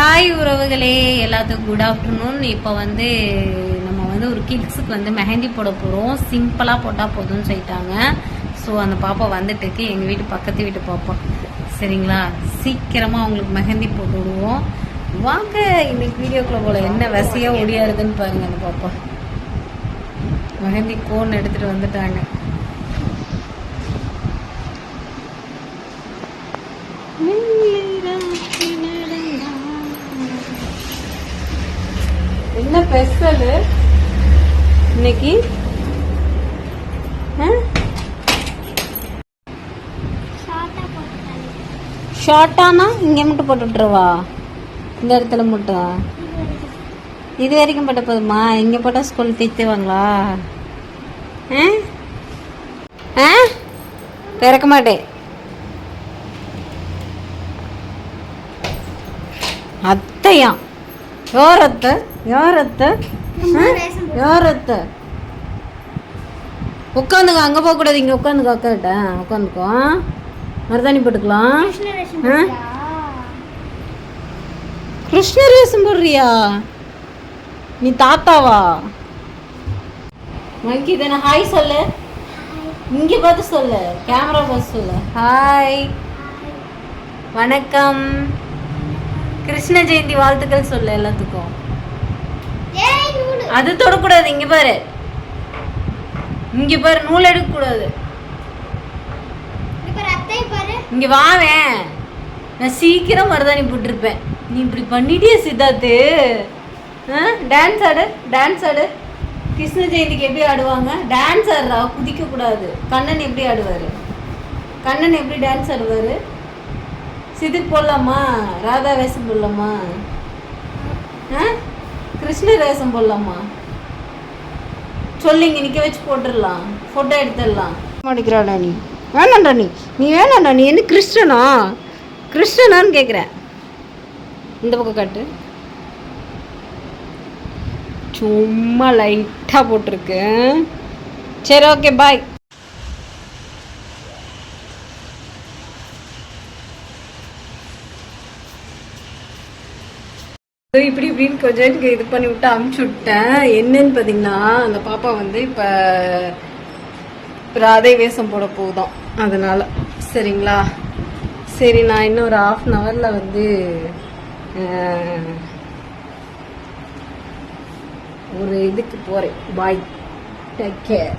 Hi உறவுகளே, எல்லாத்துக்கும் good afternoon. இப்போ வந்து நம்ம வந்து ஒரு கிட்ஸுக்கு வந்து மெஹந்தி போட போகிறோம். சிம்பிளாக போட்டால் போதும்னு சொல்லிட்டாங்க. ஸோ அந்த பாப்பா வந்துட்டு இருக்கு, எங்கள் வீட்டு பக்கத்து வீட்டு பாப்பா. சரிங்களா, சீக்கிரமாக அவங்களுக்கு மெஹந்தி போட்டு விடுவோம். வாங்க இன்னைக்கு வீடியோக்குள்ள போல என்ன வசையாக ஒடியாருதுன்னு பாருங்க. அந்த பாப்பா மெஹந்தி கோன் எடுத்துகிட்டு வந்துட்டாங்க. என்ன ஸ்பெஷல் இன்னைக்கு? ஷார்ட்டானா இங்கே மட்டும் போட்டுட்ருவா, இந்த இடத்துல மட்டும். இது வரைக்கும் போட்ட போதுமா? இங்கே போட்டால் ஸ்கூல் திட்டுவாங்களா? திறக்க மாட்டேன். அத்தையா? யாரத்த யாரத்த யாரத்த? உட்காந்துக்கோ, அங்கே போகக்கூடாது, இங்கே உட்காந்துக்கோ. அக்காட்டேன் உட்காந்துக்கோ. மருதாணி போட்டுக்கலாம். கிருஷ்ணரேசம் போடுறியா நீ? தாத்தாவா? மங்கி தானே? ஹாய் சொல்லு, இங்கே பார்த்து சொல்லு, கேமரா பார்த்து சொல்லு. ஹாய், வணக்கம், கிருஷ்ண ஜெயந்தி வாழ்த்துக்கள் சொல்லு எல்லாத்துக்கும். அது தொடக்கூடாது. இங்க பாரு, இங்க பாரு, நூல் எடுக்க கூடாது. இங்க வாவேன், நான் சீக்கிரம் மருதாணி போட்டிருப்பேன். நீ இப்படி பண்ணிட்டிய சித்தார்த்து. டான்ஸ் ஆடு, டான்ஸ் ஆடு. கிருஷ்ண ஜெயந்திக்கு எப்படி ஆடுவாங்க? டான்ஸ் ஆடுறா, குதிக்க கூடாது. கண்ணன் எப்படி ஆடுவாரு? கண்ணன் எப்படி டான்ஸ் ஆடுவாரு? சிதுக்கு போடலாமா? ராதா வேஷம் போடலாமா? கிருஷ்ண வேஷம் போடலாமா? சொல்லிங்க, நிற்க வச்சு போட்டுடலாம், ஃபோட்டோ எடுத்துடலாம். மாட்டிக்கிறாடா நீ? வேணாண்டா நீ வேணாண்டா. நீ என்ன கிறிஸ்டனா? கிறிஸ்டனான்னு கேட்குறேன். இந்த பக்கம் காட்டு. சும்மா லைட்டாக போட்டிருக்கு. சரி, ஓகே, பாய். இப்படி இப்படின்னு கொஞ்சம் இது பண்ணி விட்டு அமுச்சு விட்டேன். என்னன்னு பார்த்தீங்கன்னா, அந்த பாப்பா வந்து இப்போ ராதை வேஷம் போட போதும், அதனால. சரிங்களா, சரி, நான் இன்னும் ஒரு 1/2 hour வந்து ஒரு இதுக்கு போகிறேன். பாய், டேக் கேர்.